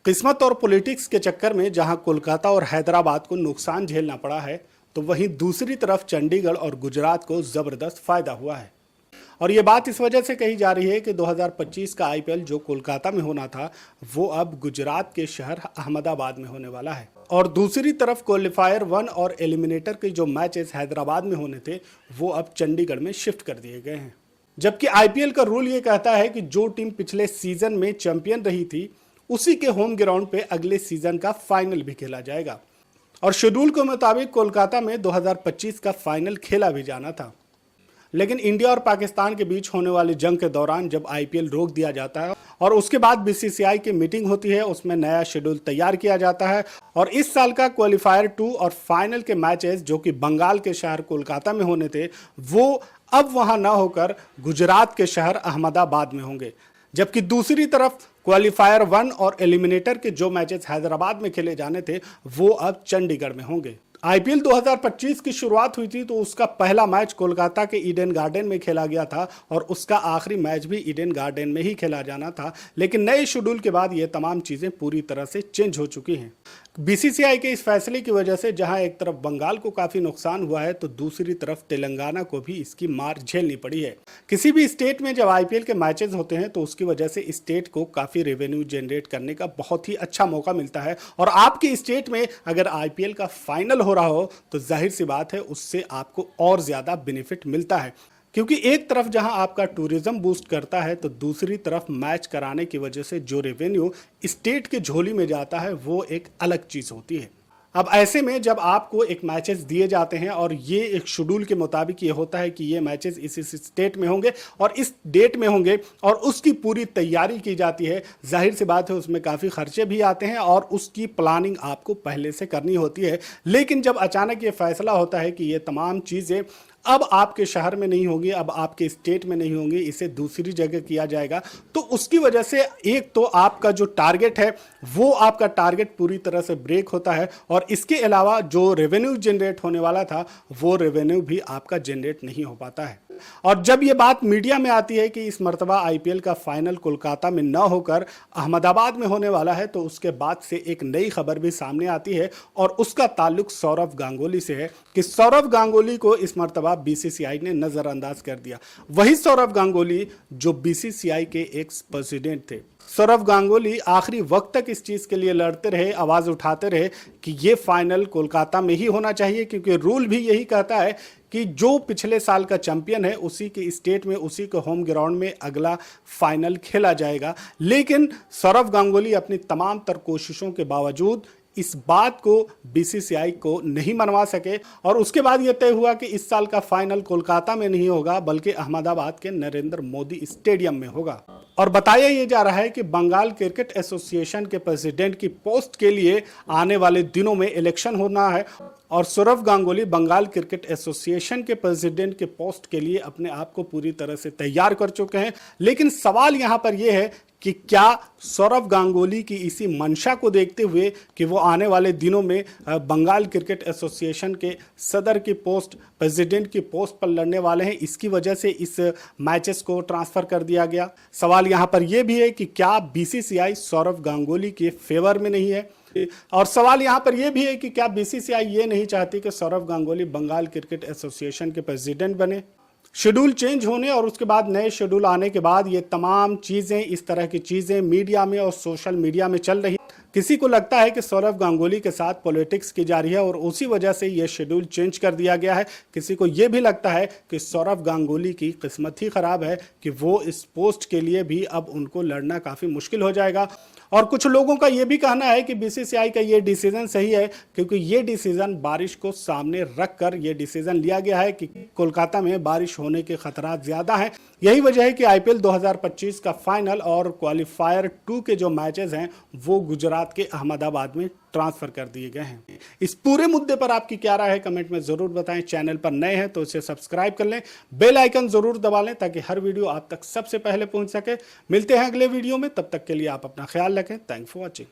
किस्मत और पॉलिटिक्स के चक्कर में जहां कोलकाता और हैदराबाद को नुकसान झेलना पड़ा है, तो वहीं दूसरी तरफ चंडीगढ़ और गुजरात को जबरदस्त फायदा हुआ है। और ये बात इस वजह से कही जा रही है कि 2025 का आईपीएल जो कोलकाता में होना था, वो अब गुजरात के शहर अहमदाबाद में होने वाला है। और दूसरी तरफ क्वालिफायर 1 और एलिमिनेटर के जो मैचेस हैदराबाद में होने थे, वो अब चंडीगढ़ में शिफ्ट कर दिए गए हैं। जबकि आईपीएल का रूल ये कहता है कि जो टीम पिछले सीजन में चैंपियन रही थी, उसी के होम ग्राउंड पे अगले सीजन का फाइनल भी खेला जाएगा। और शेड्यूल के मुताबिक कोलकाता में 2025 का फाइनल खेला भी जाना था, लेकिन इंडिया और पाकिस्तान के बीच होने वाली जंग के दौरान जब आईपीएल रोक दिया जाता है और उसके बाद बीसीसीआई की मीटिंग होती है, उसमें नया शेड्यूल तैयार किया जाता है और इस साल का क्वालिफायर 2 और फाइनल के मैचेस जो कि बंगाल के शहर कोलकाता में होने थे, वो अब वहां ना होकर गुजरात के शहर अहमदाबाद में होंगे। जबकि दूसरी तरफ क्वालिफायर 1 और एलिमिनेटर के जो मैचेस हैदराबाद में खेले जाने थे, वो अब चंडीगढ़ में होंगे। आईपीएल 2025 की शुरुआत हुई थी तो उसका पहला मैच कोलकाता के ईडन गार्डन में खेला गया था और उसका आखिरी मैच भी ईडन गार्डन में ही खेला जाना था। लेकिन नए शेड्यूल के बाद ये तमाम चीजें पूरी तरह से चेंज हो चुकी हैं। बीसीसीआई के इस फैसले की वजह से जहां एक तरफ बंगाल को काफी नुकसान हुआ है, तो दूसरी तरफ तेलंगाना को भी इसकी मार झेलनी पड़ी है। किसी भी स्टेट में जब आईपीएल के मैचेस होते हैं तो उसकी वजह से स्टेट को काफी रेवेन्यू जनरेट करने का बहुत ही अच्छा मौका मिलता है। और आपके स्टेट में अगर आईपीएल का फाइनल हो रहा हो तो जाहिर सी बात है उससे आपको और ज्यादा बेनिफिट मिलता है, क्योंकि एक तरफ जहां आपका टूरिज्म बूस्ट करता है, तो दूसरी तरफ मैच कराने की वजह से जो रेवेन्यू स्टेट के झोली में जाता है, वो एक अलग चीज होती है। अब ऐसे में जब आपको एक मैचेस दिए जाते हैं और ये एक शेड्यूल के मुताबिक ये होता है कि ये मैचेस इस स्टेट में होंगे और इस डेट में होंगे और उसकी पूरी तैयारी की जाती है, जाहिर सी बात है उसमें काफ़ी खर्चे भी आते हैं और उसकी प्लानिंग आपको पहले से करनी होती है। लेकिन जब अचानक ये फैसला होता है कि ये तमाम चीज़ें अब आपके शहर में नहीं होंगी, अब आपके स्टेट में नहीं होंगी, इसे दूसरी जगह किया जाएगा, तो उसकी वजह से एक तो आपका जो टारगेट है वो आपका टारगेट पूरी तरह से ब्रेक होता है और इसके अलावा जो रेवेन्यू जनरेट होने वाला था वो रेवेन्यू भी आपका जनरेट नहीं हो पाता है। और जब ये बात मीडिया में आती है कि इस मर्तबा आईपीएल का फाइनल कोलकाता में न होकर अहमदाबाद में होने वाला है, तो उसके बाद से एक नई खबर भी सामने आती है और उसका ताल्लुक सौरव गांगुली से है कि सौरव गांगुली को इस मर्तबा बीसीसीआई ने नजरअंदाज कर दिया। वही सौरव गांगुली जो बीसीसीआई के एक्स प्रेसिडेंट थे। सौरव गांगुली आखिरी वक्त तक इस चीज के लिए लड़ते रहे, आवाज उठाते रहे कि ये फाइनल कोलकाता में ही होना चाहिए, क्योंकि रूल भी यही कहता है कि जो पिछले साल का चैंपियन है उसी के स्टेट में, उसी के होम ग्राउंड में अगला फाइनल खेला जाएगा। लेकिन सौरव गांगुली अपनी तमाम तर कोशिशों के बावजूद इस बात को बीसीसीआई को नहीं मनवा सके और उसके बाद यह तय हुआ कि इस साल का फाइनल कोलकाता में नहीं होगा बल्कि अहमदाबाद के नरेंद्र मोदी स्टेडियम में होगा। और बताया यह जा रहा है कि बंगाल क्रिकेट एसोसिएशन के प्रेसिडेंट की पोस्ट के लिए आने वाले दिनों में इलेक्शन होना है और सौरव गांगुली बंगाल क्रिकेट एसोसिएशन के प्रेसिडेंट के पोस्ट के लिए अपने आप को पूरी तरह से तैयार कर चुके हैं। लेकिन सवाल यहां पर यह है कि क्या सौरव गांगुली की इसी मंशा को देखते हुए कि वो आने वाले दिनों में बंगाल क्रिकेट एसोसिएशन के सदर की पोस्ट, प्रेसिडेंट की पोस्ट पर लड़ने वाले हैं, इसकी वजह से इस मैचेस को ट्रांसफर कर दिया गया। सवाल यहां पर यह भी है कि क्या बीसीसीआई सौरव गांगुली के फेवर में नहीं है, और सवाल यहां पर यह भी है कि क्या बीसीसीआई ये नहीं चाहती कि सौरव गांगुली बंगाल क्रिकेट एसोसिएशन के प्रेसिडेंट बने। शेड्यूल चेंज होने और उसके बाद नए शेड्यूल आने के बाद ये तमाम चीज़ें, इस तरह की चीज़ें मीडिया में और सोशल मीडिया में चल रही। किसी को लगता है कि सौरव गांगुली के साथ पॉलिटिक्स की जा रही है और उसी वजह से ये शेड्यूल चेंज कर दिया गया है। किसी को ये भी लगता है कि सौरव गांगुली की किस्मत ही खराब है कि वो इस पोस्ट के लिए भी अब उनको लड़ना काफ़ी मुश्किल हो जाएगा। और कुछ लोगों का ये भी कहना है कि बीसीसीआई का ये डिसीजन सही है, क्योंकि ये डिसीजन बारिश को सामने रखकर ये डिसीजन लिया गया है कि कोलकाता में बारिश होने के खतरात ज़्यादा हैं। यही वजह है कि आईपीएल 2025 का फाइनल और क्वालिफायर 2 के जो मैचेस हैं वो गुजरात के अहमदाबाद में ट्रांसफर कर दिए गए हैं। इस पूरे मुद्दे पर आपकी क्या राय है कमेंट में जरूर बताएं। चैनल पर नए हैं तो इसे सब्सक्राइब कर लें, बेल आइकन जरूर दबा लें ताकि हर वीडियो आप तक सबसे पहले पहुंच सके। मिलते हैं अगले वीडियो में, तब तक के लिए आप अपना ख्याल रखें। Thanks for watching.